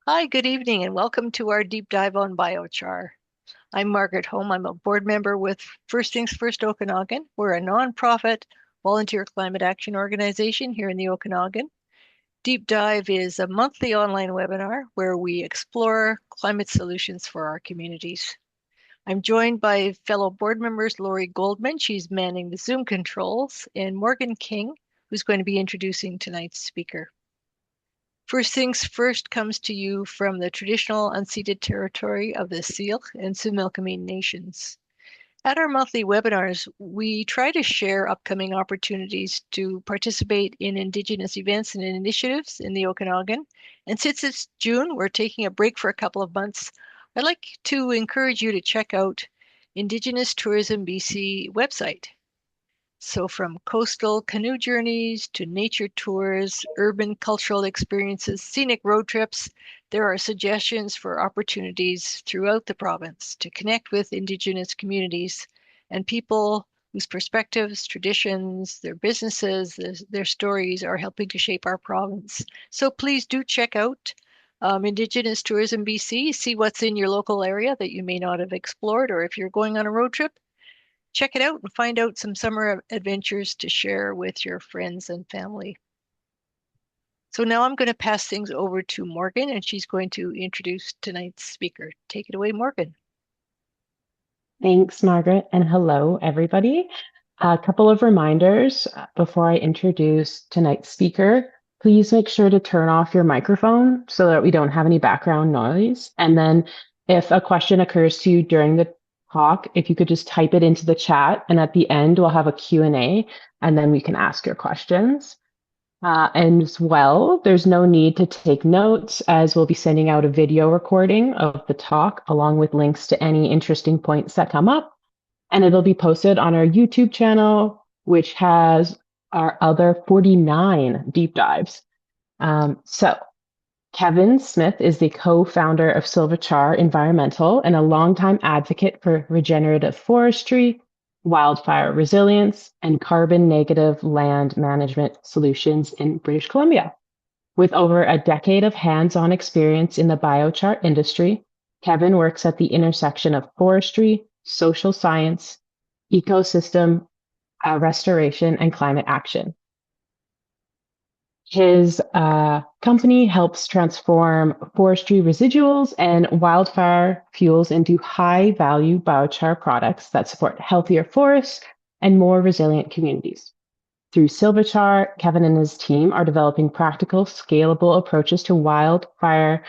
Hi, good evening, and welcome to our deep dive on biochar. I'm Margaret Holm. I'm a board member with First Things First Okanagan. We're a nonprofit volunteer climate action organization here in the Okanagan. Deep Dive is a monthly online webinar where we explore climate solutions for our communities. I'm joined by fellow board members Lori Goldman, she's manning the Zoom controls, and Morgan King, who's going to be introducing tonight's speaker. First Things First comes to you from the traditional unceded territory of the Syilx and Tsuut'ina nations. At our monthly webinars, we try to share upcoming opportunities to participate in Indigenous events and initiatives in the Okanagan. And since it's June, we're taking a break for a couple of months. I'd like to encourage you to check out Indigenous Tourism BC website. So from coastal canoe journeys to nature tours, urban cultural experiences, scenic road trips, there are suggestions for opportunities throughout the province to connect with Indigenous communities and people whose perspectives, traditions, their businesses, their stories are helping to shape our province. So please do check out Indigenous Tourism BC, see what's in your local area that you may not have explored, or if you're going on a road trip, check it out and find out some summer adventures to share with your friends and family. So now I'm going to pass things over to Morgan, and she's going to introduce tonight's speaker. Take it away, Morgan. Thanks, Margaret, and hello, everybody. A couple of reminders before I introduce tonight's speaker. Please make sure to turn off your microphone so that we don't have any background noise. And then if a question occurs to you during the talk, if you could just type it into the chat, and at the end we'll have a Q&A, and then we can ask your questions. And as well, there's no need to take notes as we'll be sending out a video recording of the talk along with links to any interesting points that come up. And it'll be posted on our YouTube channel, which has our other 49 deep dives. So Kevin Smith is the co-founder of SilvaChar Environmental and a longtime advocate for regenerative forestry, wildfire resilience, and carbon negative land management solutions in British Columbia. With over a decade of hands-on experience in the biochar industry, Kevin works at the intersection of forestry, social science, ecosystem restoration, and climate action. His company helps transform forestry residuals and wildfire fuels into high value biochar products that support healthier forests and more resilient communities. Through SilvaChar, Kevin and his team are developing practical, scalable approaches to wildfire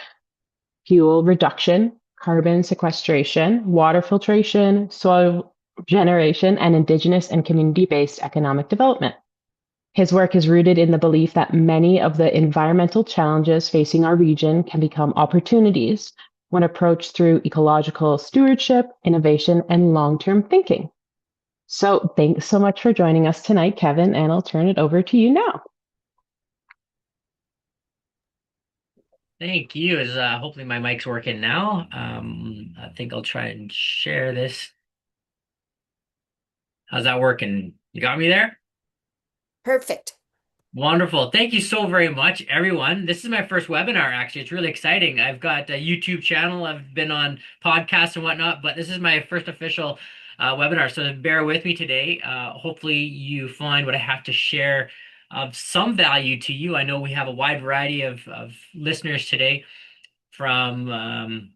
fuel reduction, carbon sequestration, water filtration, soil generation, and Indigenous and community based economic development. His work is rooted in the belief that many of the environmental challenges facing our region can become opportunities when approached through ecological stewardship, innovation, and long term thinking. So, thanks so much for joining us tonight, Kevin, and I'll turn it over to you now. Thank you. Is hopefully my mic's working now. I think I'll try and share this. How's that working? You got me there? Perfect. Wonderful. Thank you so very much, everyone. This is my first webinar, actually. It's really exciting. I've got a YouTube channel. I've been on podcasts and whatnot, but this is my first official webinar. So bear with me today. Hopefully you find what I have to share of some value to you. I know we have a wide variety of listeners today from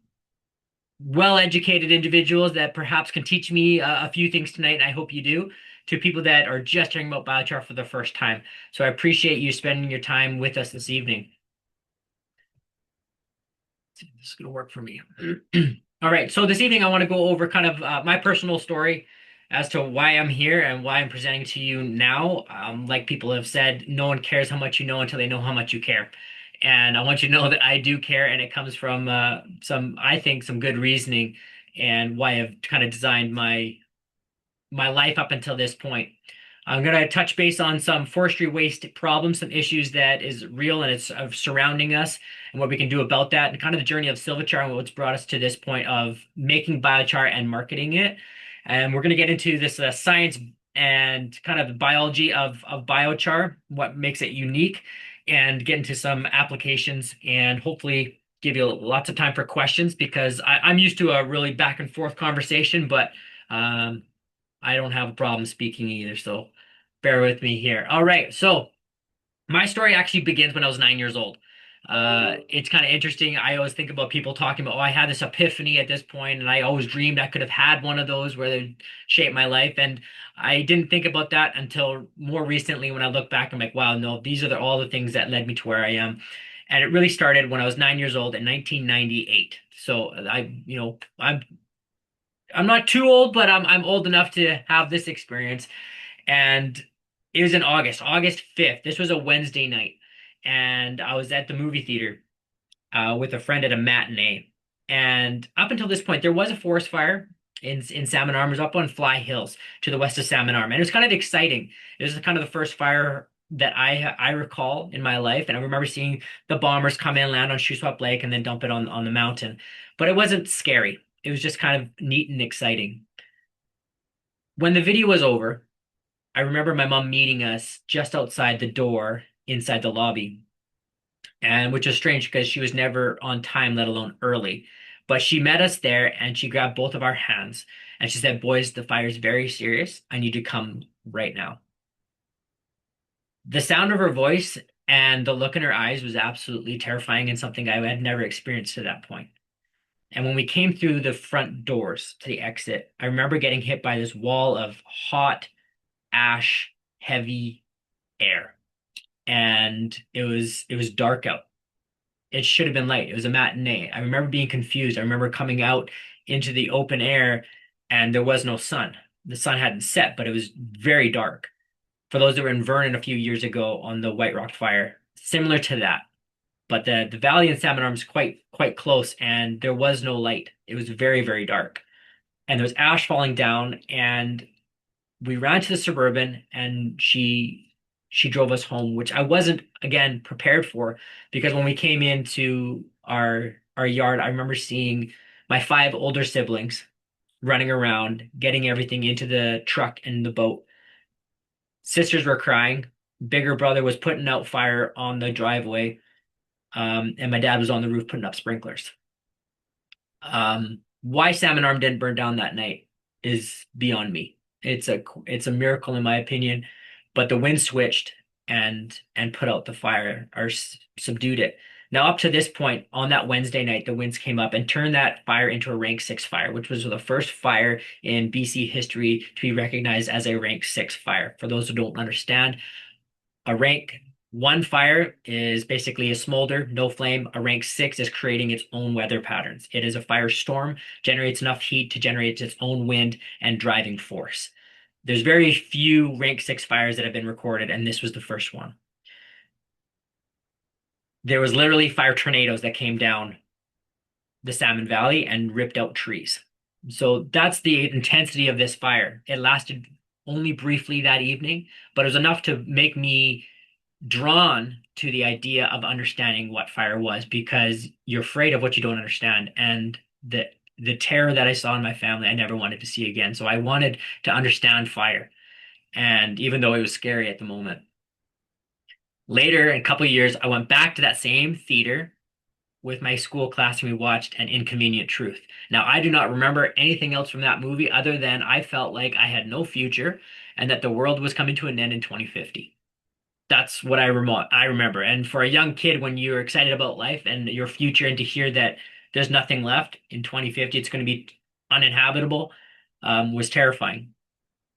well-educated individuals that perhaps can teach me a few things tonight, and I hope you do, to people that are just hearing about biochar for the first time. So I appreciate you spending your time with us this evening. This is going to work for me. All right, so this evening I want to go over kind of my personal story as to why I'm here and why I'm presenting to you now. Like people have said, no one cares how much you know until they know how much you care. And I want you to know that I do care, and it comes from I think, some good reasoning and why I've kind of designed my life up until this point. I'm going to touch base on some forestry waste problems, some issues that is real and it's surrounding us, and what we can do about that, and kind of the journey of SilvaChar and what's brought us to this point of making biochar and marketing it. And we're going to get into this science and kind of the biology of biochar, what makes it unique, and get into some applications and hopefully give you lots of time for questions because I'm used to a really back and forth conversation, but um, I don't have a problem speaking either. So bear with me here. All right. So my story actually begins when I was 9 years old. It's kind of interesting. I always think about people talking about, oh, I had this epiphany at this point, and I always dreamed I could have had one of those where they shaped my life. And I didn't think about that until more recently when I look back. I'm like, wow, no, these are all the things that led me to where I am. And it really started when I was 9 years old in 1998. So I'm not too old, but I'm old enough to have this experience. And it was in August 5th. This was a Wednesday night. And I was at the movie theater with a friend at a matinee. And up until this point, there was a forest fire in Salmon Arm. It was up on Fly Hills to the west of Salmon Arm. And it was kind of exciting. It was kind of the first fire that I recall in my life. And I remember seeing the bombers come in, land on Shuswap Lake, and then dump it on the mountain. But it wasn't scary. It was just kind of neat and exciting. When the video was over, I remember my mom meeting us just outside the door inside the lobby, and which was strange because she was never on time, let alone early. But she met us there and she grabbed both of our hands and she said, "Boys, the fire is very serious. I need to come right now." The sound of her voice and the look in her eyes was absolutely terrifying and something I had never experienced to that point. And when we came through the front doors to the exit, I remember getting hit by this wall of hot, ash, heavy air. And it was dark out. It should have been light. It was a matinee. I remember being confused. I remember coming out into the open air and there was no sun. The sun hadn't set, but it was very dark. For those that were in Vernon a few years ago on the White Rock fire, similar to that. But the valley in Salmon Arm is quite close and there was no light. It was very, very dark. And there was ash falling down and we ran to the Suburban and she drove us home, which I wasn't again prepared for because when we came into our yard, I remember seeing my five older siblings running around, getting everything into the truck and the boat. Sisters were crying. Bigger brother was putting out fire on the driveway, and my dad was on the roof putting up sprinklers. Why Salmon Arm didn't burn down that night is beyond me. It's a miracle in my opinion, but the wind switched and put out the fire or subdued it. Now up to this point on that Wednesday night, the winds came up and turned that fire into a rank 6 fire, which was the first fire in BC history to be recognized as a rank 6 fire. For those who don't understand, a rank 1 fire is basically a smolder, no flame. A rank 6 is creating its own weather patterns. It is a firestorm, generates enough heat to generate its own wind and driving force. There's very few rank 6 fires that have been recorded, and this was the first one. There was literally fire tornadoes that came down the Salmon Valley and ripped out trees. So that's the intensity of this fire. It lasted only briefly that evening, but it was enough to make me drawn to the idea of understanding what fire was because you're afraid of what you don't understand. And the terror that I saw in my family, I never wanted to see again. So I wanted to understand fire. And even though it was scary at the moment. Later, in a couple of years, I went back to that same theater with my school class and we watched An Inconvenient Truth. Now, I do not remember anything else from that movie other than I felt like I had no future and that the world was coming to an end in 2050. That's what I remember. And for a young kid, when you're excited about life and your future, and to hear that there's nothing left in 2050, it's going to be uninhabitable, was terrifying.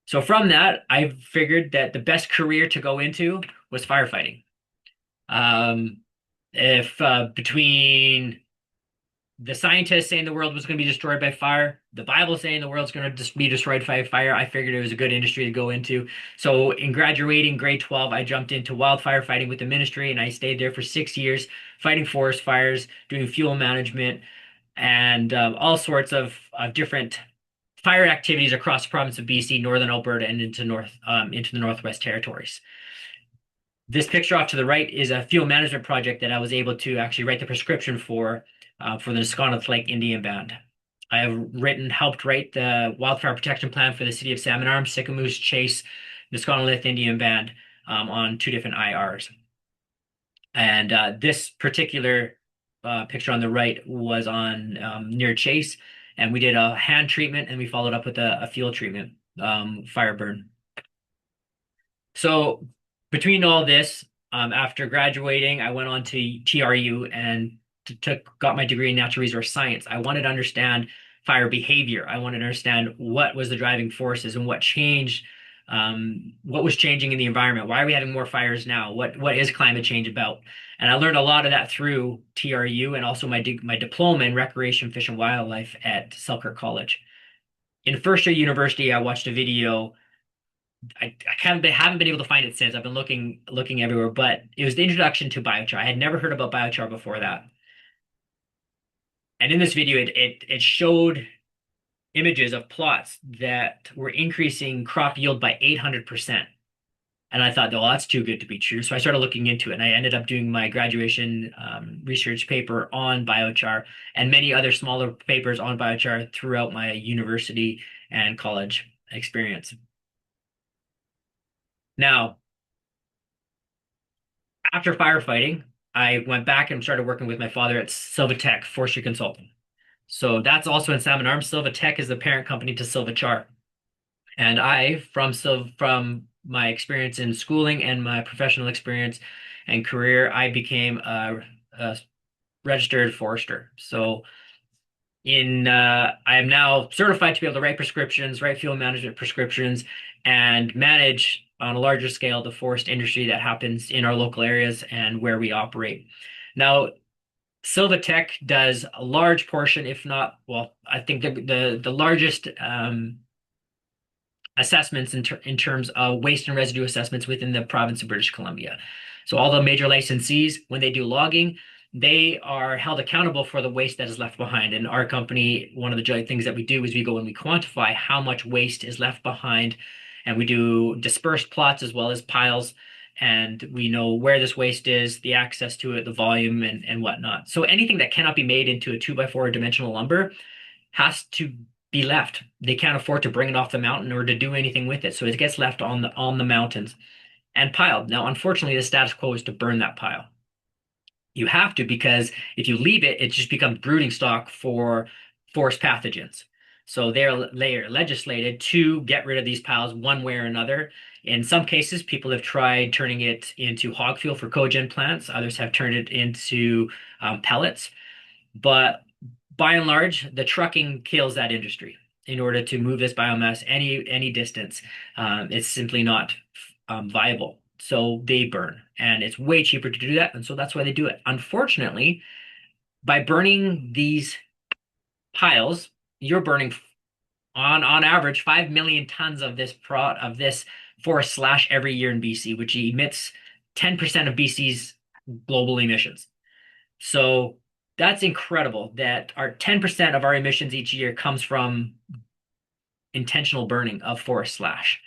So from that, I figured that the best career to go into was firefighting. If between the scientists saying the world was going to be destroyed by fire, the Bible saying the world's going to just be destroyed by fire, I figured it was a good industry to go into. So in graduating grade 12, I jumped into wildfire fighting with the ministry, and I stayed there for 6 years, fighting forest fires, doing fuel management, and all sorts of different fire activities across the province of BC, northern Alberta, and into the Northwest Territories. This picture off to the right is a fuel management project that I was able to actually write the prescription for the Nisconnet Lake Indian Band. I have helped write the wildfire protection plan for the city of Salmon Arm, Sicamous, Chase, Nisconnet Indian Band on 2 different IRs. And this particular picture on the right was on near Chase, and we did a hand treatment and we followed up with a field treatment, fire burn. So between all this, after graduating, I went on to TRU and got my degree in natural resource science. I wanted to understand fire behavior. I wanted to understand what was the driving forces and what changed, what was changing in the environment. Why are we having more fires now? What is climate change about? And I learned a lot of that through TRU and also my diploma in recreation, fish, and wildlife at Selkirk College. In first year university, I watched a video. I haven't been able to find it since. I've been looking everywhere, but it was the introduction to biochar. I had never heard about biochar before that. And in this video, it showed images of plots that were increasing crop yield by 800%. And I thought, well, that's too good to be true. So I started looking into it, and I ended up doing my graduation research paper on biochar and many other smaller papers on biochar throughout my university and college experience. Now, after firefighting, I went back and started working with my father at SilvaTech Forestry Consulting. So that's also in Salmon Arm. SilvaTech is the parent company to SilvaChar. And from my experience in schooling and my professional experience and career, I became a registered forester. So I am now certified to be able to write prescriptions, write field management prescriptions, and manage on a larger scale the forest industry that happens in our local areas and where we operate. Now, SilvaTech does a large portion, if not, well, I think the largest assessments in terms of waste and residue assessments within the province of British Columbia. So all the major licensees, when they do logging, they are held accountable for the waste that is left behind. And our company, one of the joint things that we do is we go and we quantify how much waste is left behind, and we do dispersed plots as well as piles, and we know where this waste is, the access to it, the volume, and whatnot. So anything that cannot be made into a 2x4 dimensional lumber has to be left. They can't afford to bring it off the mountain or to do anything with it, so it gets left on the mountains and piled. Now, unfortunately, the status quo is to burn that pile. You have to, because if you leave it, it just becomes brooding stock for forest pathogens. So they're legislated to get rid of these piles one way or another. In some cases, people have tried turning it into hog fuel for cogen plants. Others have turned it into pellets. But by and large, the trucking kills that industry. In order to move this biomass any distance, it's simply not viable. So they burn, and it's way cheaper to do that, and so that's why they do it. Unfortunately, by burning these piles, you're burning on average 5 million tons of this forest slash every year in BC, which emits 10% of BC's global emissions. So that's incredible that our 10% of our emissions each year comes from intentional burning of forest slash.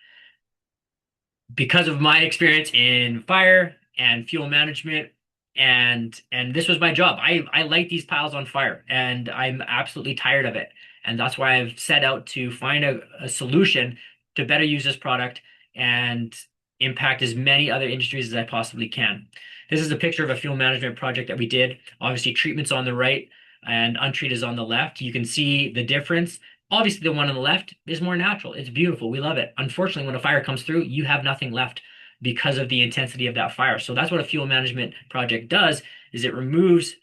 Because of my experience in fire and fuel management, and this was my job. I light these piles on fire, and I'm absolutely tired of it. And that's why I've set out to find a solution to better use this product and impact as many other industries as I possibly can. This is a picture of a fuel management project that we did. Obviously, treatment's on the right and untreated is on the left. You can see the difference. Obviously, the one on the left is more natural. It's beautiful. We love it. Unfortunately, when a fire comes through, you have nothing left because of the intensity of that fire. So that's what a fuel management project does, is it removes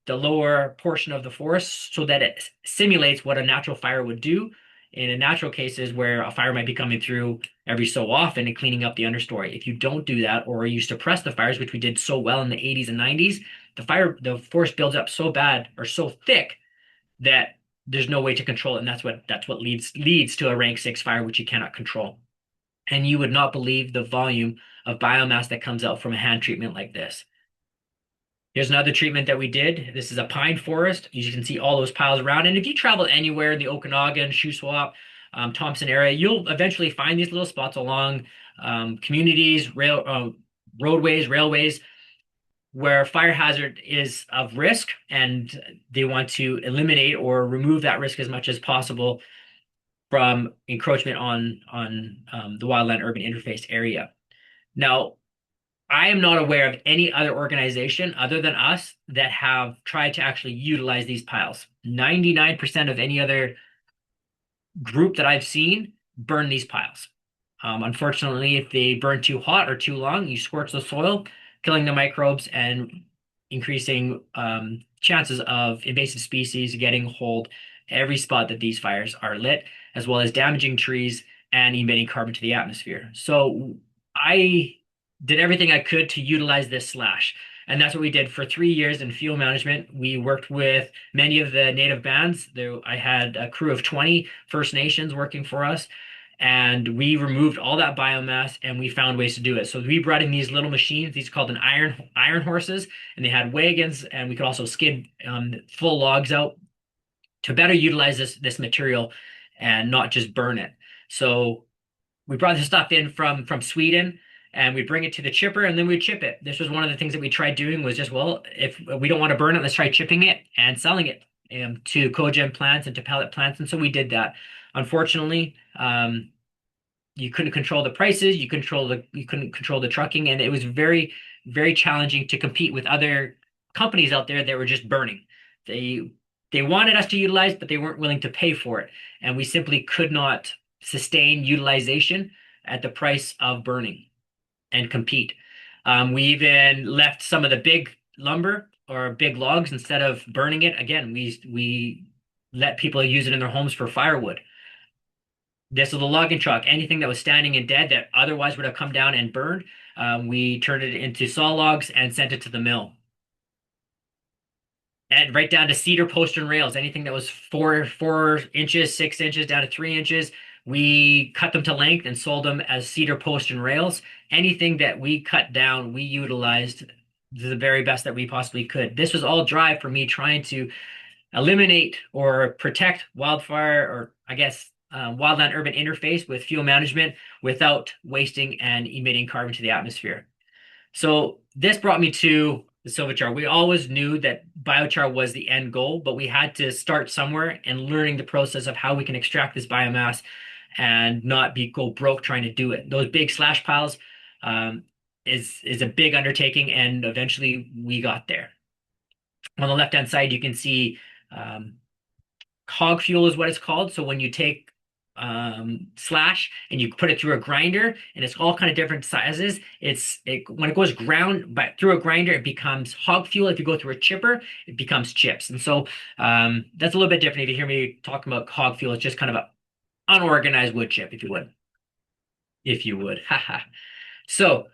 the lower portion of the forest so that it simulates what a natural fire would do in a natural cases where a fire might be coming through every so often and cleaning up the understory. If you don't do that, or you suppress the fires, which we did so well in the 80s and 90s, the forest builds up so bad or so thick that there's no way to control it, and that's what leads to a rank 6 fire, which you cannot control. And you would not believe the volume of biomass that comes out from a hand treatment like this. Here's another treatment that we did. This is a pine forest. You can see all those piles around. And if you travel anywhere in the Okanagan, Shuswap, Thompson area, you'll eventually find these little spots along communities, roadways, railways, where fire hazard is of risk, and they want to eliminate or remove that risk as much as possible from encroachment on the wildland urban interface area. Now, I am not aware of any other organization other than us that have tried to actually utilize these piles. 99% of any other group that I've seen burn these piles. Unfortunately, if they burn too hot or too long, you scorch the soil, killing the microbes and increasing chances of invasive species getting hold every spot that these fires are lit, as well as damaging trees and emitting carbon to the atmosphere. So I did everything I could to utilize this slash. And that's what we did for 3 years in fuel management. We worked with many of the native bands. I had a crew of 20 First Nations working for us, and we removed all that biomass and we found ways to do it. So we brought in these little machines. These are called iron horses, and they had wagons, and we could also skid full logs out to better utilize this material and not just burn it. So we brought this stuff in from Sweden, and we bring it to the chipper, and then we chip it. This was one of the things that we tried doing was just, well, if we don't want to burn it, let's try chipping it and selling it to cogen plants and to pellet plants. And so we did that. Unfortunately, you couldn't control the prices, you couldn't control the trucking, and it was very, very challenging to compete with other companies out there that were just burning. They they wanted us to utilize, but they weren't willing to pay for it, and we simply could not sustain utilization at the price of burning and compete. We even left some of the big lumber or big logs instead of burning it. Again, we let people use it in their homes for firewood. This was a logging truck. Anything that was standing and dead that otherwise would have come down and burned, we turned it into saw logs and sent it to the mill. And right down to cedar post and rails. Anything that was 4 inches, 6 inches, down to 3 inches, we cut them to length and sold them as cedar post and rails. Anything that we cut down, we utilized to the very best that we possibly could. This was all drive for me trying to eliminate or protect wildfire, or I guess wildland urban interface with fuel management without wasting and emitting carbon to the atmosphere. So this brought me to the SilvaChar. We always knew that biochar was the end goal, but we had to start somewhere and learning the process of how we can extract this biomass and not go broke trying to do it. Those big slash piles is a big undertaking, and eventually we got there. On the left-hand side, you can see hog fuel is what it's called. So when you take slash and you put it through a grinder, and it's all kind of different sizes, when it goes ground but through a grinder, it becomes hog fuel. If you go through a chipper, it becomes chips. And so that's a little bit different. If you hear me talking about hog fuel, it's just kind of an unorganized wood chip, if you would. Haha. So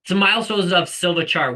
some milestones of SilvaChar.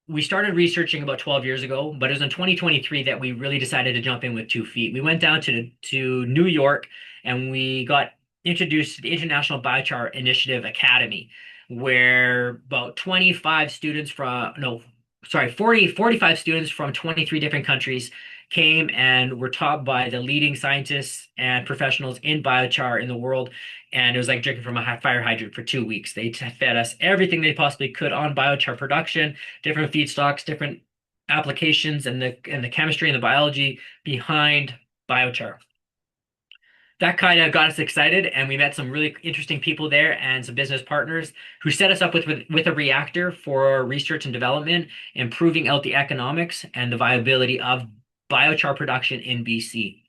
We started researching about 12 years ago, but it was in 2023 that we really decided to jump in with 2 feet. We went down to New York, and we got introduced to the International Biochar Initiative Academy, where about 25 students from, no, sorry, 45 students from 23 different countries came and were taught by the leading scientists and professionals in biochar in the world. And it was like drinking from a fire hydrant for 2 weeks. They fed us everything they possibly could on biochar production, different feedstocks, different applications, and the chemistry and the biology behind biochar. That kind of got us excited, and we met some really interesting people there and some business partners who set us up with a reactor for research and development, improving out the economics and the viability of biochar production in BC.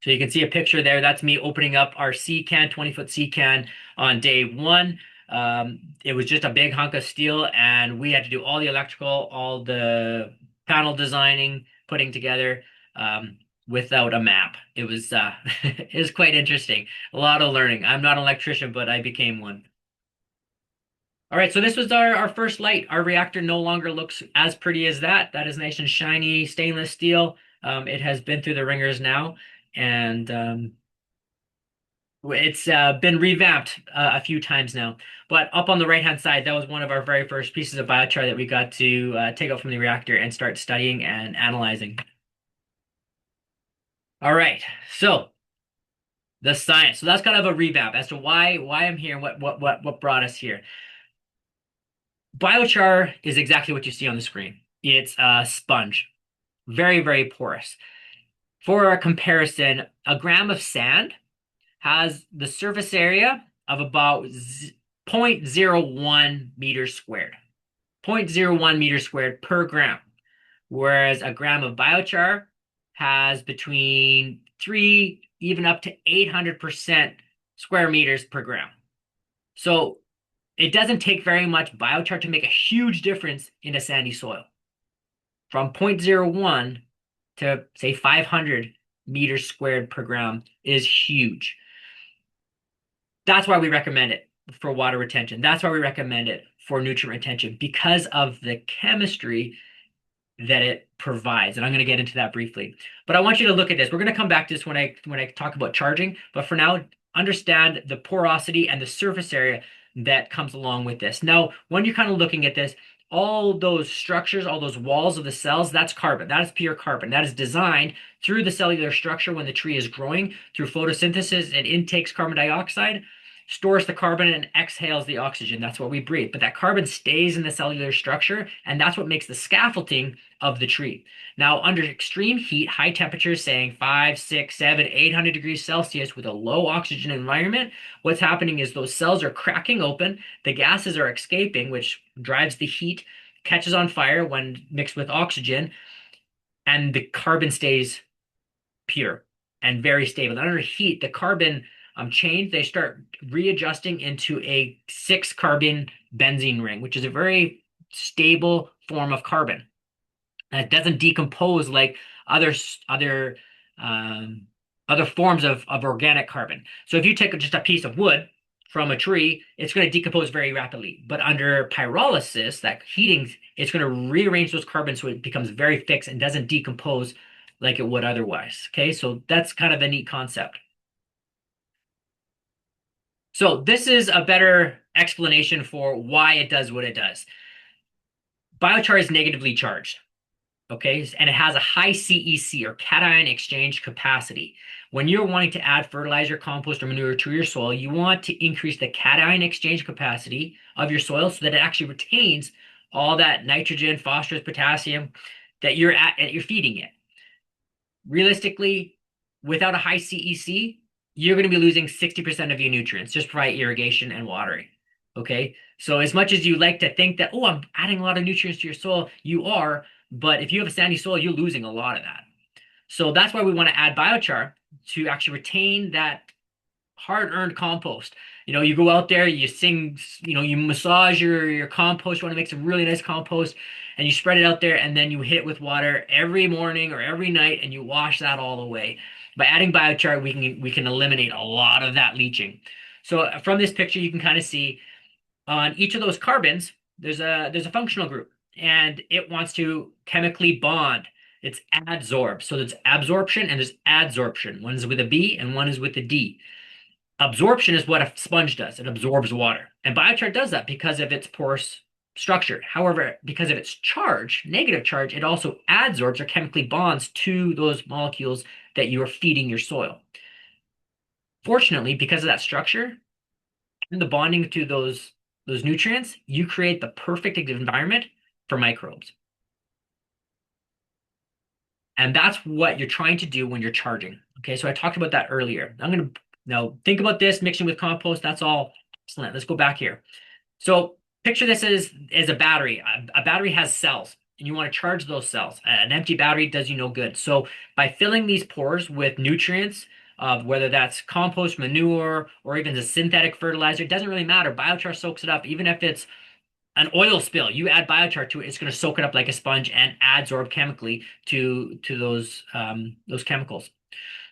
So you can see a picture there. That's me opening up our sea can, 20-foot sea can on day one. It was just a big hunk of steel, and we had to do all the electrical, all the panel designing, putting together without a map. It was it was quite interesting. A lot of learning. I'm not an electrician, but I became one. All right, so this was our first light. Our reactor no longer looks as pretty as that. That is nice and shiny stainless steel. It has been through the ringers now, and it's been revamped a few times now. But up on the right-hand side, that was one of our very first pieces of biochar that we got to take out from the reactor and start studying and analyzing. All right, so the science. So that's kind of a revamp as to why I'm here, what brought us here. Biochar is exactly what you see on the screen. It's a sponge, very, very porous. For a comparison, a gram of sand has the surface area of about 0.01 meters squared. 0.01 meters squared per gram. Whereas a gram of biochar has between 3, even up to 800% square meters per gram. So it doesn't take very much biochar to make a huge difference in a sandy soil. From 0.01 to say 500 meters squared per gram is huge. That's why we recommend it for water retention. That's why we recommend it for nutrient retention, because of the chemistry that it provides. And I'm going to get into that briefly. But I want you to look at this. We're going to come back to this when I talk about charging. But for now, understand the porosity and the surface area that comes along with this. Now, when you're kind of looking at this, all those structures, all those walls of the cells, that's carbon. That is pure carbon. That is designed through the cellular structure when the tree is growing. Through photosynthesis, it intakes carbon dioxide, stores the carbon, and exhales the oxygen. That's what we breathe. But that carbon stays in the cellular structure, and that's what makes the scaffolding of the tree. Now, under extreme heat, high temperatures, saying 5, 6, 7, 800 degrees Celsius with a low oxygen environment, what's happening is those cells are cracking open, the gases are escaping, which drives the heat, catches on fire when mixed with oxygen, and the carbon stays pure and very stable. And under heat, the carbon chains, they start readjusting into a 6-carbon benzene ring, which is a very stable form of carbon. And it doesn't decompose like other forms of organic carbon. So if you take just a piece of wood from a tree, it's going to decompose very rapidly. But under pyrolysis, that heating, it's going to rearrange those carbons so it becomes very fixed and doesn't decompose like it would otherwise. Okay, so that's kind of a neat concept. So this is a better explanation for why it does what it does. Biochar is negatively charged, okay? And it has a high CEC, or cation exchange capacity. When you're wanting to add fertilizer, compost, or manure to your soil, you want to increase the cation exchange capacity of your soil so that it actually retains all that nitrogen, phosphorus, potassium that you're feeding it. Realistically, without a high CEC, you're going to be losing 60% of your nutrients just by irrigation and watering. Okay, so as much as you like to think that, oh, I'm adding a lot of nutrients to your soil, you are, but if you have a sandy soil, you're losing a lot of that. So that's why we want to add biochar to actually retain that hard-earned compost. You know, you go out there, you sing, you massage your compost, you want to make some really nice compost, and you spread it out there, and then you hit it with water every morning or every night, and you wash that all away. By adding biochar, we can eliminate a lot of that leaching. So from this picture, you can kind of see on each of those carbons, there's a functional group, and it wants to chemically bond. It's adsorb. So there's absorption and there's adsorption. One is with a B and one is with a D. Absorption is what a sponge does. It absorbs water. And biochar does that because of its porous structure. However, because of its charge, negative charge, it also adsorbs or chemically bonds to those molecules that you are feeding your soil. Fortunately, because of that structure and the bonding to those nutrients, you create the perfect environment for microbes. And that's what you're trying to do when you're charging. Okay, so I talked about that earlier. I'm going to now think about this, mixing with compost. That's all excellent. Let's go back here. So picture this as a battery. A battery has cells, and you want to charge those cells. An empty battery does you no good. So by filling these pores with nutrients, whether that's compost, manure, or even the synthetic fertilizer, it doesn't really matter. Biochar soaks it up. Even if it's an oil spill, you add biochar to it, it's going to soak it up like a sponge and adsorb chemically to those chemicals.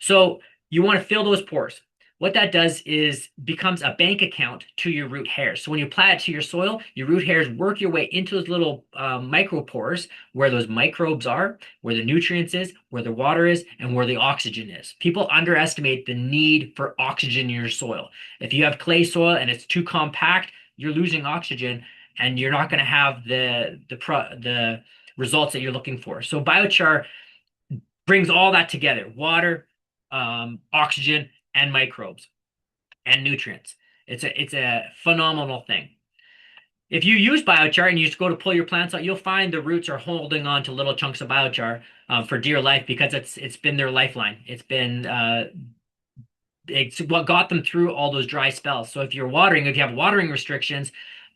So you want to fill those pores. What that does is becomes a bank account to your root hairs. So when you apply it to your soil, your root hairs work your way into those little micropores where those microbes are, where the nutrients is, where the water is, and where the oxygen is. People underestimate the need for oxygen in your soil. If you have clay soil and it's too compact, you're losing oxygen and you're not going to have the results that you're looking for. So biochar brings all that together: water, oxygen, and microbes and nutrients. It's a phenomenal thing. If you use biochar and you just go to pull your plants out, you'll find the roots are holding on to little chunks of biochar for dear life because it's been their lifeline. It's been it's what got them through all those dry spells. So if you have watering restrictions,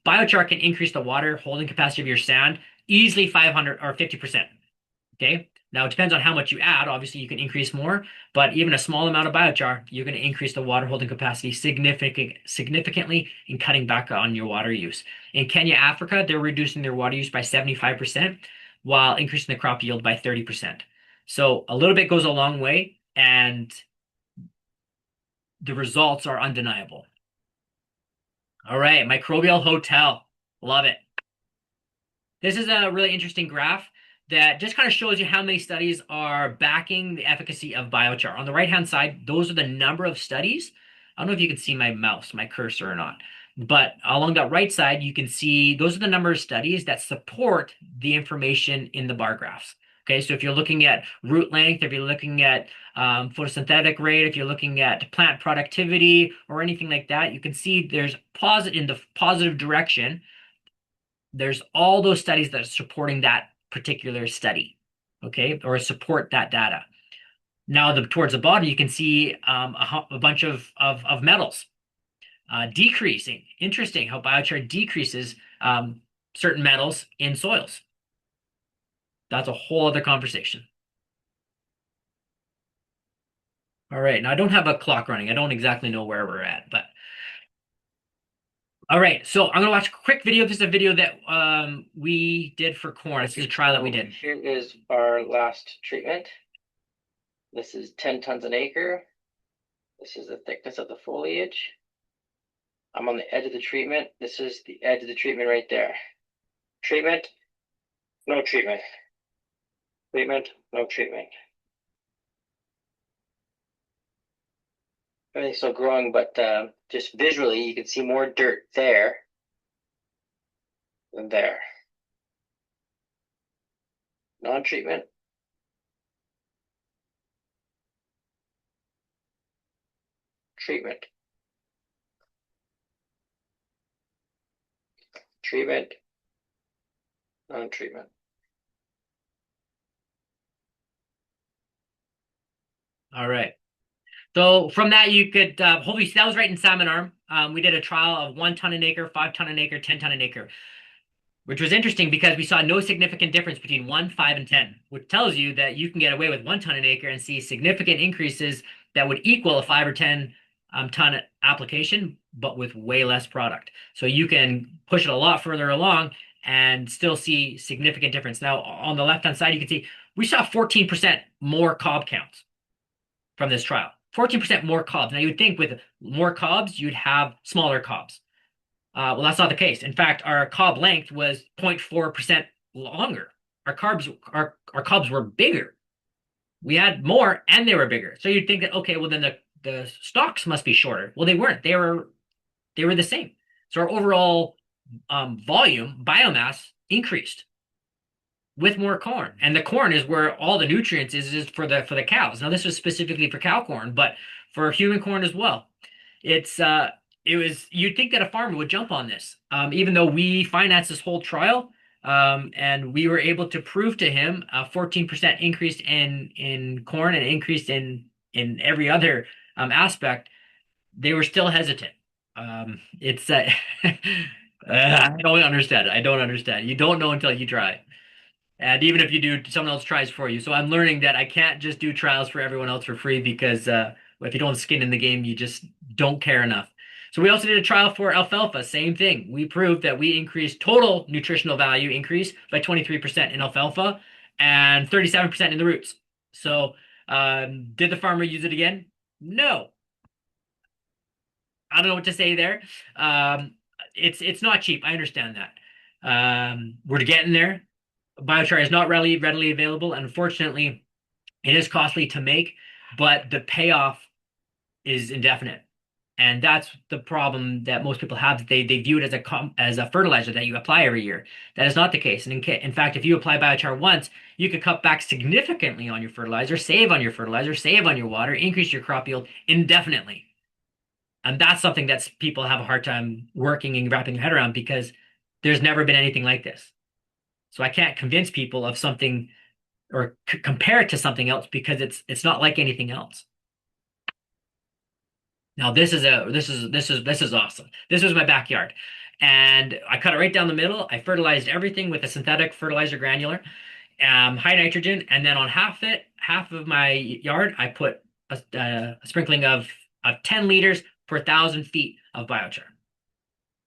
biochar can increase the water holding capacity of your sand easily 500 or 50%. Okay. Now it depends on how much you add. Obviously, you can increase more, but even a small amount of biochar, you're going to increase the water holding capacity significantly in cutting back on your water use. In Kenya, Africa, they're reducing their water use by 75% while increasing the crop yield by 30%. So a little bit goes a long way, and the results are undeniable. All right, microbial hotel. Love it. This is a really interesting graph that just kind of shows you how many studies are backing the efficacy of biochar. On the right-hand side, those are the number of studies. I don't know if you can see my mouse, my cursor or not, but along that right side, you can see those are the number of studies that support the information in the bar graphs. Okay, so if you're looking at root length, if you're looking at photosynthetic rate, if you're looking at plant productivity or anything like that, you can see there's in the positive direction. There's all those studies that are supporting that particular study, okay, or support that data. Now, towards the bottom, you can see a bunch of metals decreasing. Interesting how biochar decreases certain metals in soils. That's a whole other conversation. All right, now I don't have a clock running. I don't exactly know where we're at, but all right, so I'm gonna watch a quick video. This is a video that we did for corn. This is a trial that we did. Here is our last treatment. This is 10 tons an acre. This is the thickness of the foliage. I'm on the edge of the treatment. This is the edge of the treatment right there. Treatment, no treatment. Treatment, no treatment. Everything's still growing, but just visually, you can see more dirt there than there. Non-treatment. Treatment. Treatment. Non-treatment. All right. So from that, you could hopefully that was right in Salmon Arm. We did a trial of 1 ton an acre, 5 ton an acre, 10 ton an acre, which was interesting because we saw no significant difference between 1, 5, and 10, which tells you that you can get away with 1 ton an acre and see significant increases that would equal a 5 or 10 ton application, but with way less product. So you can push it a lot further along and still see significant difference. Now, on the left-hand side, you can see we saw 14% more cob counts from this trial. 14% more cobs. Now, you would think with more cobs, you'd have smaller cobs. Well, that's not the case. In fact, our cob length was 0.4% longer. Our cobs were bigger. We had more and they were bigger. So you'd think that, okay, well then the stalks must be shorter. Well, they weren't. They were the same. So our overall volume, biomass increased with more corn. And the corn is where all the nutrients is for the cows. Now this was specifically for cow corn, but for human corn as well. You'd think that a farmer would jump on this, even though we financed this whole trial, and we were able to prove to him a 14% increase in corn and increase in every other aspect. They were still hesitant. It's I don't understand it. I don't understand. You don't know until you try. And even if you do, someone else tries for you. So I'm learning that I can't just do trials for everyone else for free because if you don't have skin in the game, you just don't care enough. So we also did a trial for alfalfa. Same thing. We proved that we increased total nutritional value increase by 23% in alfalfa and 37% in the roots. So did the farmer use it again? No. I don't know what to say there. It's not cheap. I understand that. We're getting there. Biochar is not readily available. Unfortunately, it is costly to make, but the payoff is indefinite. And that's the problem that most people have. They view it as a fertilizer that you apply every year. That is not the case. And in fact, if you apply biochar once, you could cut back significantly on your fertilizer, save on your fertilizer, save on your water, increase your crop yield indefinitely. And that's something that people have a hard time working and wrapping their head around because there's never been anything like this. So I can't convince people of something or compare it to something else because it's not like anything else. Now this is awesome. This was my backyard. And I cut it right down the middle. I fertilized everything with a synthetic fertilizer granular, high nitrogen, and then on half of my yard, I put a sprinkling of 10 liters per 1,000 feet of biochar.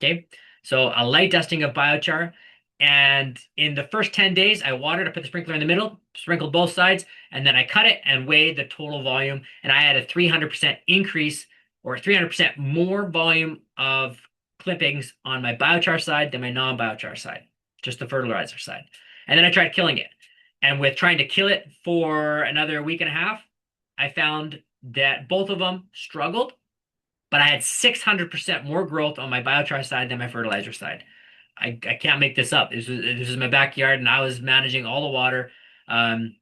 Okay, so a light dusting of biochar. And in the first 10 days, I watered, I put the sprinkler in the middle, sprinkled both sides, and then I cut it and weighed the total volume. And I had a 300% increase or 300% more volume of clippings on my biochar side than my non-biochar side, just the fertilizer side. And then I tried killing it. And with trying to kill it for another week and a half, I found that both of them struggled, but I had 600% more growth on my biochar side than my fertilizer side. I can't make this up. This is my backyard, and I was managing all the water. And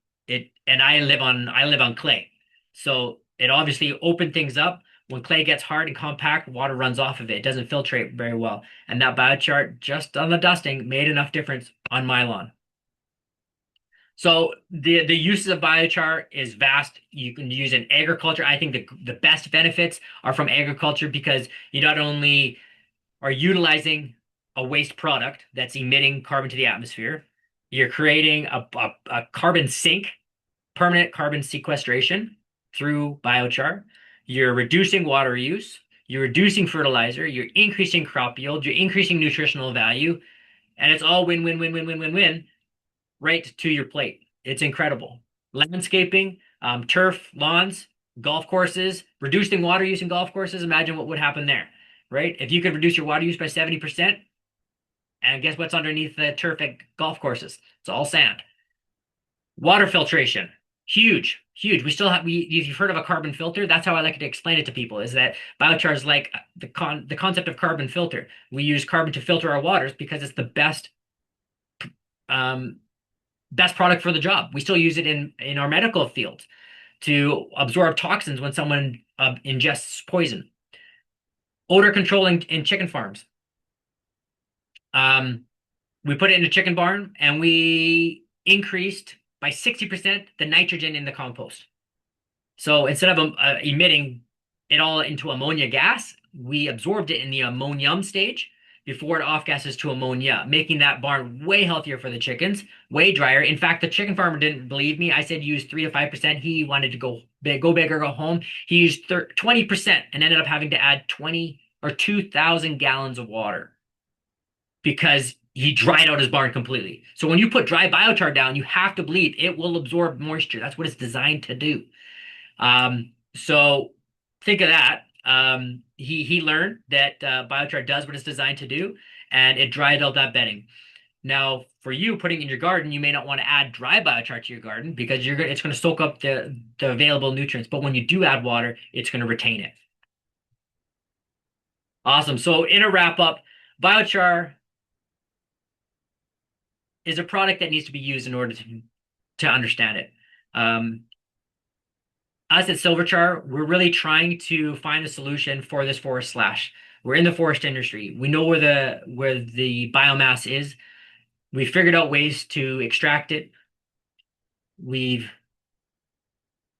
I live on clay, so it obviously opened things up. When clay gets hard and compact, water runs off of it. It doesn't filtrate very well, and that biochar just on the dusting made enough difference on my lawn. So the uses of biochar is vast. You can use it in agriculture. I think the best benefits are from agriculture because you not only are utilizing a waste product that's emitting carbon to the atmosphere, you're creating a carbon sink, permanent carbon sequestration through biochar. You're reducing water use. You're reducing fertilizer. You're increasing crop yield. You're increasing nutritional value. And it's all win, win, win, win, win, win, win right to your plate. It's incredible. Landscaping, turf, lawns, golf courses, reducing water use in golf courses. Imagine what would happen there, right? If you could reduce your water use by 70%, and guess what's underneath the turf at golf courses? It's all sand. Water filtration, huge, huge. If you've heard of a carbon filter, that's how I like to explain it to people, is that biochar is like the concept of carbon filter. We use carbon to filter our waters because it's the best product for the job. We still use it in our medical field to absorb toxins when someone ingests poison. Odor control in chicken farms. We put it in a chicken barn and we increased by 60% the nitrogen in the compost. So instead of emitting it all into ammonia gas, we absorbed it in the ammonium stage before it off gases to ammonia, making that barn way healthier for the chickens, way drier. In fact, the chicken farmer didn't believe me. I said use 3 to 5%. He wanted to go big or go home. He used 20% and ended up having to add 20 or 2,000 gallons of water because he dried out his barn completely. So when you put dry biochar down, you have to believe it will absorb moisture. That's what it's designed to do. So think of that. He learned that biochar does what it's designed to do, and it dried out that bedding. Now, for you putting in your garden, you may not want to add dry biochar to your garden because it's going to soak up the available nutrients. But when you do add water, it's going to retain it. Awesome. So in a wrap up, biochar is a product that needs to be used in order to understand it. Us at SilvaChar, we're really trying to find a solution for this forest slash. We're in the forest industry. We know where the biomass is. We've figured out ways to extract it. We've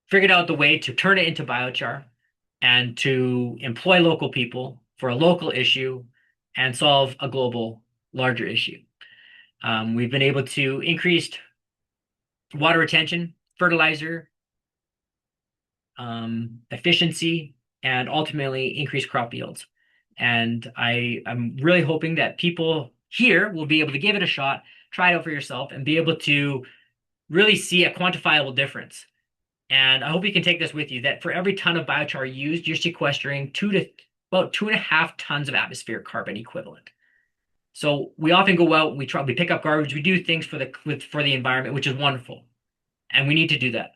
figured out the way to turn it into biochar and to employ local people for a local issue and solve a global larger issue. We've been able to increase water retention, fertilizer, efficiency, and ultimately increase crop yields. And I'm really hoping that people here will be able to give it a shot, try it out for yourself, and be able to really see a quantifiable difference. And I hope you can take this with you, that for every ton of biochar used, you're sequestering about 2.5 tons of atmospheric carbon equivalent. So we often go out, we pick up garbage, we do things for the environment, which is wonderful. And we need to do that.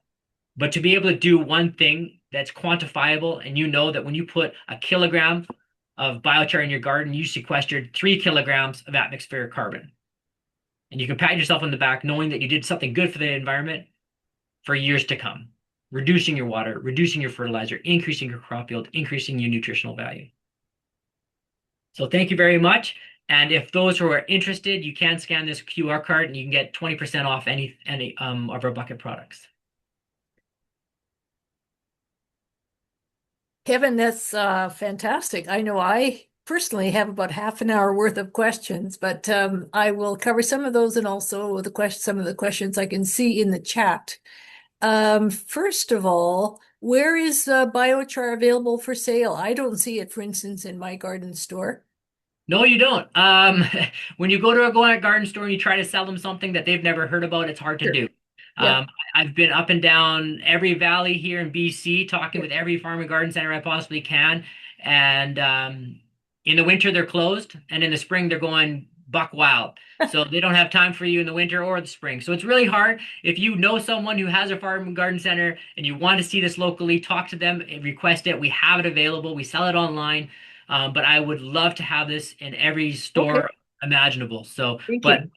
But to be able to do one thing that's quantifiable, and you know that when you put a kilogram of biochar in your garden, you sequestered 3 kilograms of atmospheric carbon. And you can pat yourself on the back knowing that you did something good for the environment for years to come, reducing your water, reducing your fertilizer, increasing your crop yield, increasing your nutritional value. So thank you very much. And if those who are interested, you can scan this QR card and you can get 20% off any of our bucket products. Kevin, that's fantastic. I know I personally have about half an hour worth of questions, but I will cover some of those and also some of the questions I can see in the chat. First of all, where is biochar available for sale? I don't see it, for instance, in my garden store. No, you don't. When you go to a garden store and you try to sell them something that they've never heard about, it's hard to Sure. do. Yeah. I've been up and down every valley here in BC, talking Yeah. with every farm and garden center I possibly can. And in the winter, they're closed, and in the spring, they're going buck wild. So they don't have time for you in the winter or the spring. So it's really hard. If you know someone who has a farm and garden center and you want to see this locally, talk to them, request it. We have it available. We sell it online. But I would love to have this in every Okay. store imaginable. So, Thank but you.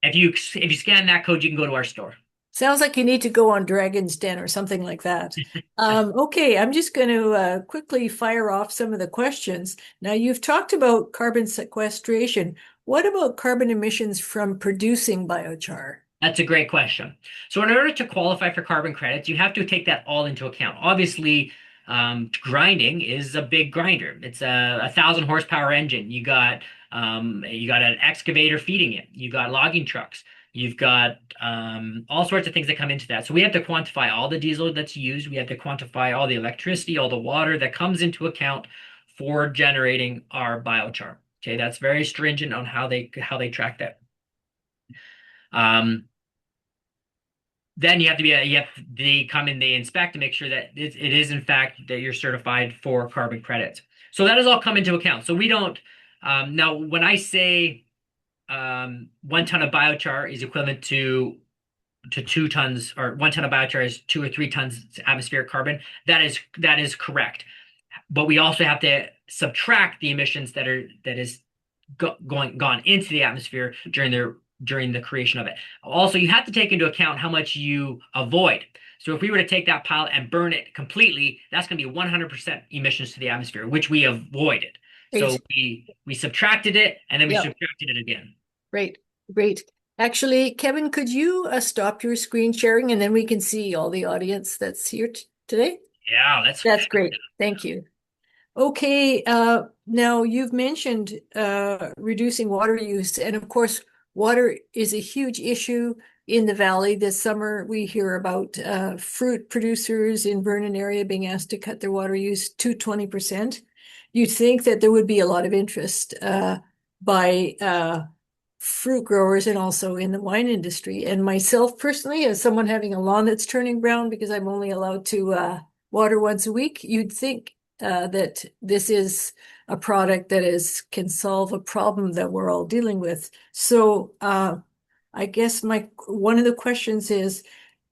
if you scan that code, you can go to our store. Sounds like you need to go on Dragon's Den or something like that. Okay, I'm just going to quickly fire off some of the questions. Now, you've talked about carbon sequestration. What about carbon emissions from producing biochar? That's a great question. So, in order to qualify for carbon credits, you have to take that all into account. Obviously, grinding is a big grinder. It's a 1,000 horsepower engine. You got an excavator feeding it. You got logging trucks. You've got all sorts of things that come into that. So we have to quantify all the diesel that's used. We have to quantify all the electricity, all the water that comes into account for generating our biochar. Okay, that's very stringent on how they track that. Um, then they come and they inspect to make sure that it is in fact that you're certified for carbon credits. So that has all come into account. So we don't now when I say 1 ton of biochar is equivalent to 2 tons, or 1 ton of biochar is 2 or 3 tons atmospheric carbon. That is correct. But we also have to subtract the emissions that is gone into the atmosphere during the creation of it. Also, you have to take into account how much you avoid. So if we were to take that pile and burn it completely, that's going to be 100% emissions to the atmosphere, which we avoided. So Great. we subtracted it and then we Yeah. subtracted it again. Great, great. Actually, Kevin, could you stop your screen sharing and then we can see all the audience that's here today? Yeah, That's great. Thank you. Okay, now you've mentioned reducing water use, and of course, water is a huge issue in the valley. This summer, we hear about fruit producers in Vernon area being asked to cut their water use to 20%. You'd think that there would be a lot of interest by fruit growers and also in the wine industry. And myself personally, as someone having a lawn that's turning brown because I'm only allowed to water once a week, you'd think that this is a product that can solve a problem that we're all dealing with. So I guess one of the questions is,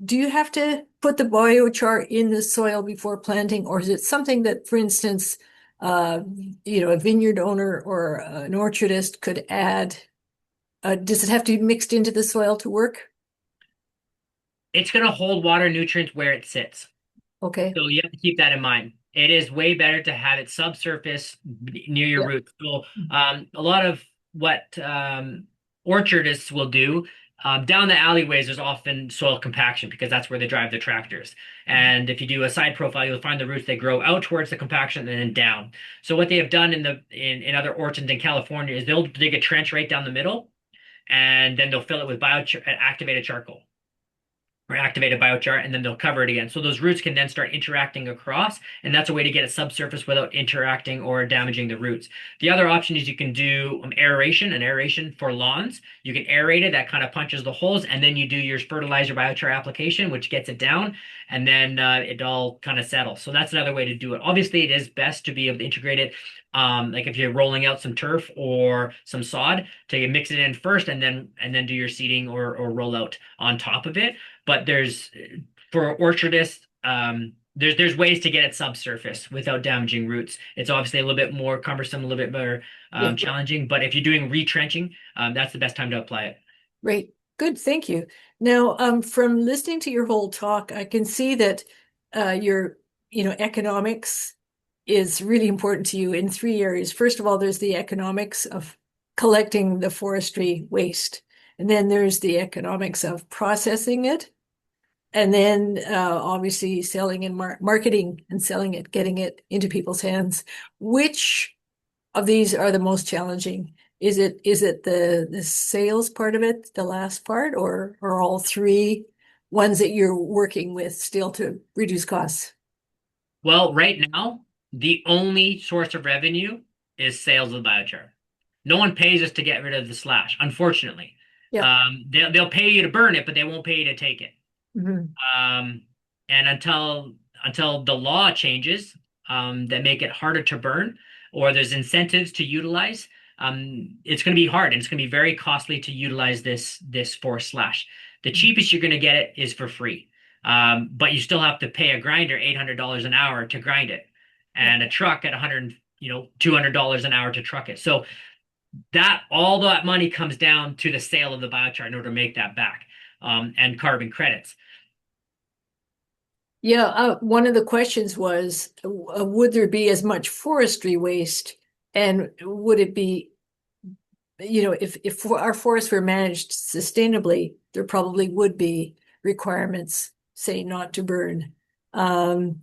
do you have to put the biochar in the soil before planting, or is it something that, for instance, a vineyard owner or an orchardist could add? Does it have to be mixed into the soil to work? It's going to hold water nutrients where it sits. Okay. So you have to keep that in mind. It is way better to have it subsurface near your roots. So a lot of what orchardists will do, down the alleyways, there's often soil compaction because that's where they drive the tractors. And if you do a side profile, you'll find the roots, they grow out towards the compaction and then down. So what they have done in other orchards in California is they'll dig a trench right down the middle, and then they'll fill it with activated charcoal or activated biochar, and then they'll cover it again. So those roots can then start interacting across, and that's a way to get it subsurface without interacting or damaging the roots. The other option is you can do aeration for lawns. You can aerate it, that kind of punches the holes, and then you do your fertilizer biochar application, which gets it down, and then it all kind of settles. So that's another way to do it. Obviously, it is best to be able to integrate it. Like if you're rolling out some turf or some sod, to mix it in first and then do your seeding or roll out on top of it. But for orchardists, there's ways to get it subsurface without damaging roots. It's obviously a little bit more cumbersome, a little bit more challenging. But if you're doing retrenching, that's the best time to apply it. Great. Good. Thank you. Now, from listening to your whole talk, I can see that your economics is really important to you in 3 areas. First of all, there's the economics of collecting the forestry waste. And then there's the economics of processing it. and then obviously selling and marketing and selling it, getting it into people's hands. Which of these are the most challenging? Is it the sales part of it, the last part, or all three ones that you're working with still to reduce costs? Well, right now, the only source of revenue is sales of biochar. No one pays us to get rid of the slash, unfortunately. Yeah. They'll pay you to burn it, but they won't pay you to take it. Mhm. Um, and until the law changes that make it harder to burn, or there's incentives to utilize, it's going to be hard and it's going to be very costly to utilize this forest slash. The cheapest you're going to get it is for free, but you still have to pay a grinder $800 an hour to grind it, and a truck at 100, $200 an hour to truck it. So that all that money comes down to the sale of the biochar in order to make that back, and carbon credits. Yeah, one of the questions was, would there be as much forestry waste, and would it be, if our forests were managed sustainably, there probably would be requirements, say, not to burn. And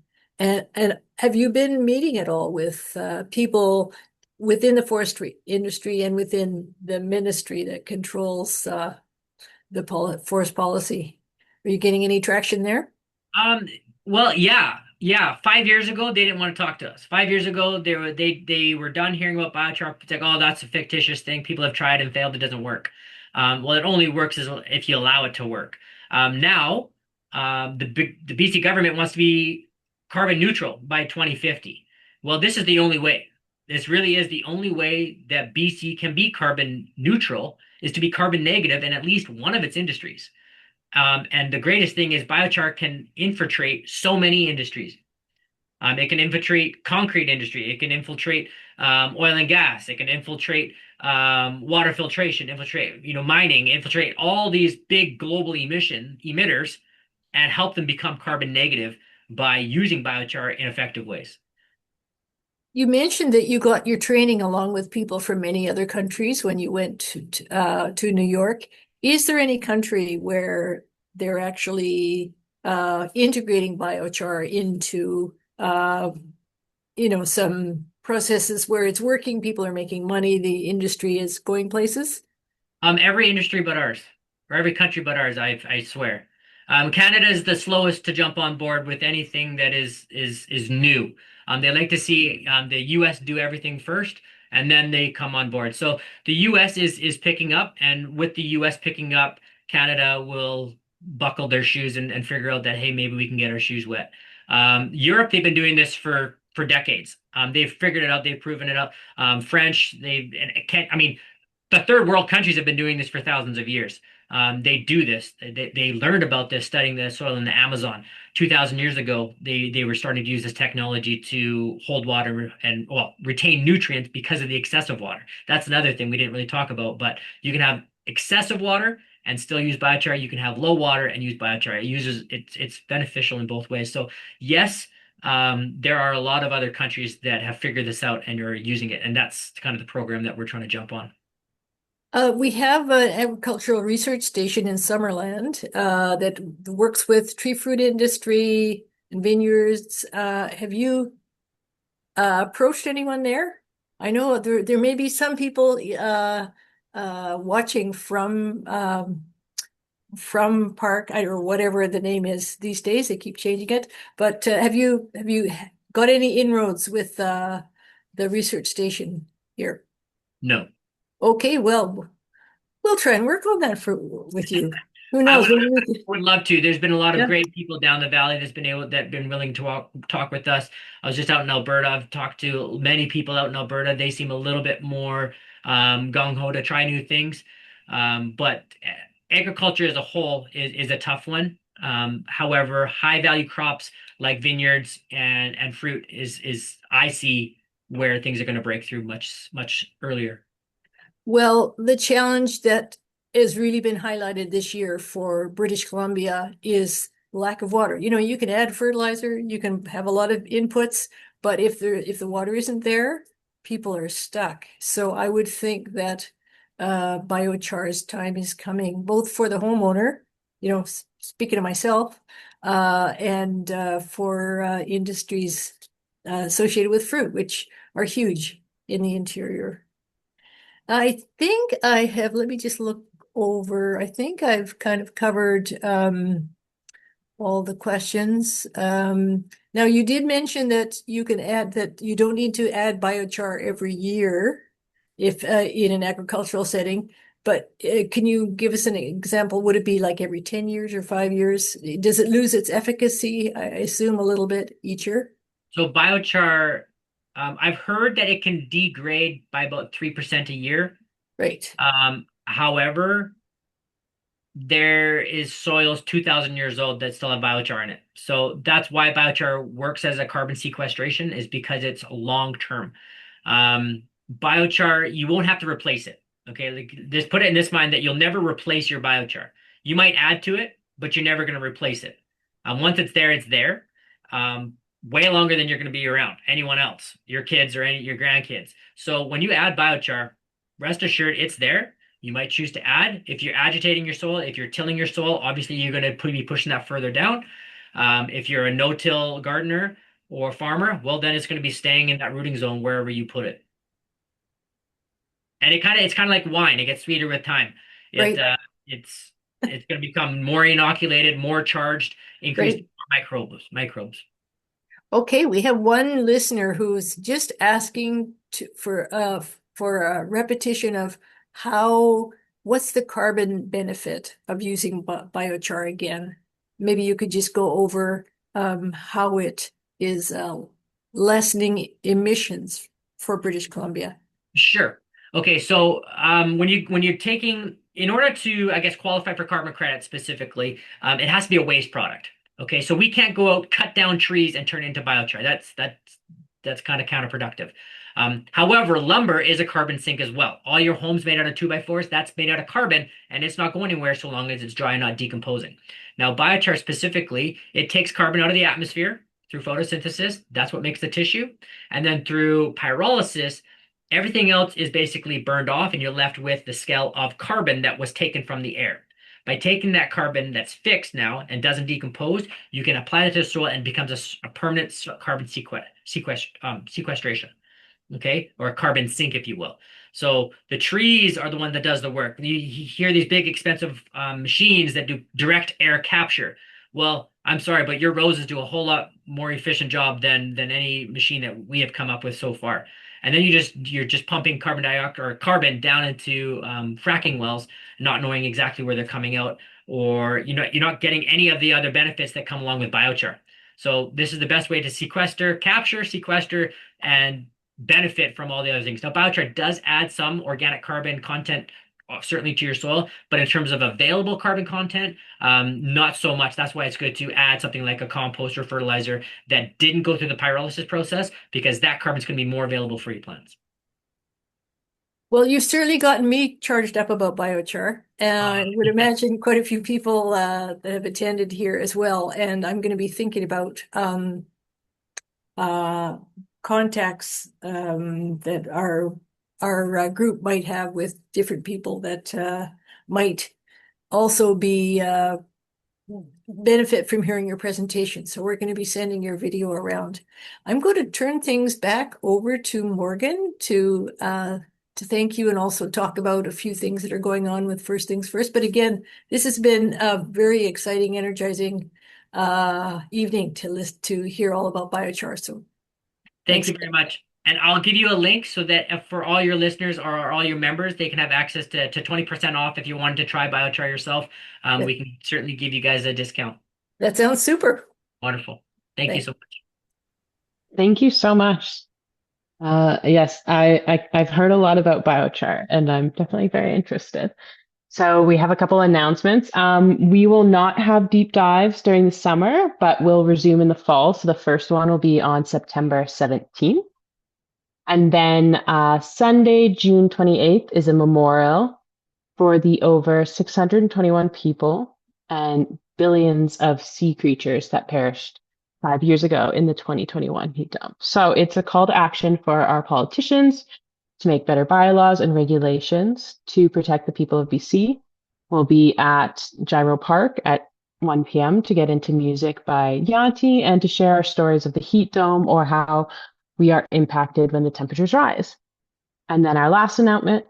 have you been meeting at all with people within the forestry industry and within the ministry that controls the forest policy? Are you getting any traction there? Um, well, yeah. 5 years ago, they didn't want to talk to us. 5 years ago, they were done hearing about biochar. It's like, oh, that's a fictitious thing. People have tried and failed. It doesn't work. Well, it only works if you allow it to work. Now, the BC government wants to be carbon neutral by 2050. Well, this is the only way. This really is the only way that BC can be carbon neutral, is to be carbon negative in at least one of its industries. And the greatest thing is biochar can infiltrate so many industries. It can infiltrate concrete industry. It can infiltrate oil and gas. It can infiltrate water filtration, infiltrate mining, infiltrate all these big global emitters, and help them become carbon negative by using biochar in effective ways. You mentioned that you got your training along with people from many other countries when you went to New York. Is there any country where they're actually integrating biochar into some processes where it's working, people are making money, the industry is going places? Every industry but ours, or every country but ours, I swear. Canada is the slowest to jump on board with anything that is new. They like to see the U.S. do everything first, and then they come on board. So the U.S. is picking up, and with the U.S. picking up, Canada will buckle their shoes and figure out that, hey, maybe we can get our shoes wet. Europe, they've been doing this for decades. They've figured it out. They've proven it out. French, I mean, the third world countries have been doing this for thousands of years. They do this. They learned about this studying the soil in the Amazon. 2,000 years ago, they were starting to use this technology to hold water and, well, retain nutrients because of the excessive water. That's another thing we didn't really talk about, but you can have excessive water and still use biochar. You can have low water and use biochar. It's beneficial in both ways. So yes, there are a lot of other countries that have figured this out and are using it, and that's kind of the program that we're trying to jump on. We have an agricultural research station in Summerland that works with tree fruit industry and vineyards. Have you approached anyone there? I know there may be some people watching from Park or whatever the name is these days. They keep changing it. But have you got any inroads with the research station here? No. Okay, well, we'll try and work on that with you. Who I knows? would love to. There's been a lot of Yeah. great people down the valley that been willing to talk with us. I was just out in Alberta. I've talked to many people out in Alberta. They seem a little bit more gung-ho to try new things. But agriculture as a whole is a tough one. However, high value crops like vineyards and fruit is I see where things are going to break through much earlier. Well, the challenge that has really been highlighted this year for British Columbia is lack of water. You can add fertilizer, you can have a lot of inputs, but if the water isn't there, people are stuck. So I would think that biochar's time is coming, both for the homeowner speaking of myself, and for industries associated with fruit, which are huge in the interior. I think I have, let me just look over. I think I've kind of covered all the questions. Now, you did mention that you can add that you don't need to add biochar every year if in an agricultural setting. But can you give us an example? Would it be like every 10 years or 5 years? Does it lose its efficacy, I assume, a little bit each year? So biochar, I've heard that it can degrade by about 3% a year. Right. However, there is soils 2,000 years old that still have biochar in it. So that's why biochar works as a carbon sequestration, is because it's long term. Biochar, you won't have to replace it. Okay, like, just put it in this mind that you'll never replace your biochar. You might add to it, but you're never going to replace it. Once it's there, it's there. Way longer than you're going to be around anyone else, your kids or your grandkids. So when you add biochar, rest assured it's there. You might choose to add. If you're agitating your soil, if you're tilling your soil, obviously you're going to be pushing that further down. If you're a no-till gardener or farmer, well, then it's going to be staying in that rooting zone wherever you put it. And it's kind of like wine. It gets sweeter with time. Right. It's going to become more inoculated, more charged, increased Right. microbes. Okay, we have one listener who's just asking for a repetition of what's the carbon benefit of using biochar again? Maybe you could just go over how it is lessening emissions for British Columbia. Sure. Okay, so when you're taking, in order to, I guess, qualify for carbon credit specifically, it has to be a waste product. Okay, so we can't go out, cut down trees, and turn it into biochar. That's kind of counterproductive. However, lumber is a carbon sink as well. All your homes made out of 2x4s, that's made out of carbon, and it's not going anywhere so long as it's dry and not decomposing. Now, biochar specifically, it takes carbon out of the atmosphere through photosynthesis. That's what makes the tissue. And then through pyrolysis, everything else is basically burned off, and you're left with the scale of carbon that was taken from the air. By taking that carbon that's fixed now and doesn't decompose, you can apply it to the soil and it becomes a permanent carbon sequestration, okay, or a carbon sink, if you will. So the trees are the one that does the work. You hear these big, expensive machines that do direct air capture. Well, I'm sorry, but your roses do a whole lot more efficient job than any machine that we have come up with so far. And then you're just pumping carbon dioxide or carbon down into fracking wells, not knowing exactly where they're coming out, or you're not getting any of the other benefits that come along with biochar. So this is the best way to capture, sequester, and benefit from all the other things. Now, biochar does add some organic carbon content, certainly to your soil, but in terms of available carbon content, not so much. That's why it's good to add something like a compost or fertilizer that didn't go through the pyrolysis process, because that carbon's going to be more available for your plants. Well, you've certainly gotten me charged up about biochar, and I would imagine quite a few people that have attended here as well. And I'm going to be thinking about contacts that our group might have with different people that might also be benefit from hearing your presentation. So we're going to be sending your video around. I'm going to turn things back over to Morgan to thank you and also talk about a few things that are going on with First Things First. But again, this has been a very exciting, energizing evening to hear all about biochar. So Thank you very much. And I'll give you a link so that for all your listeners or all your members, they can have access to 20% off if you wanted to try biochar yourself. We can certainly give you guys a discount. That sounds super. Wonderful. Thank you so much. Thank you so much. Yes, I've heard a lot about biochar, and I'm definitely very interested. So we have a couple announcements. We will not have deep dives during the summer, but we'll resume in the fall. So the first one will be on September 17th. And then Sunday, June 28th, is a memorial for the over 621 people and billions of sea creatures that perished 5 years ago in the 2021 heat dome. So it's a call to action for our politicians to make better bylaws and regulations to protect the people of BC We'll be at Gyro Park at 1 p.m. to get into music by Yanti and to share our stories of the heat dome or how we are impacted when the temperatures rise. And then our last announcement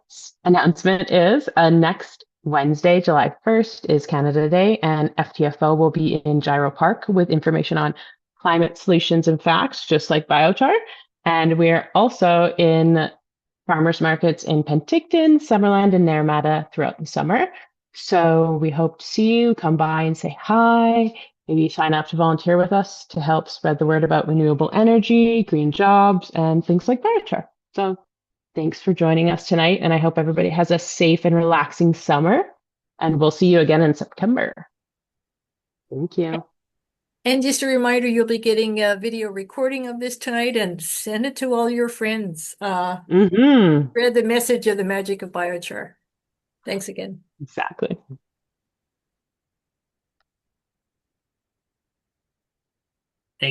is next Wednesday, July 1st, is Canada Day, and FTFO will be in Gyro Park with information on climate solutions and facts, just like Biochar. And we're also in farmers markets in Penticton, Summerland, and Naramata throughout the summer. So we hope to see you. Come by and say hi. Maybe sign up to volunteer with us to help spread the word about renewable energy, green jobs, and things like biochar. So thanks for joining us tonight, and I hope everybody has a safe and relaxing summer. And we'll see you again in September. Thank you. And just a reminder, you'll be getting a video recording of this tonight and send it to all your friends. Spread the message of the magic of biochar. Thanks again. Exactly.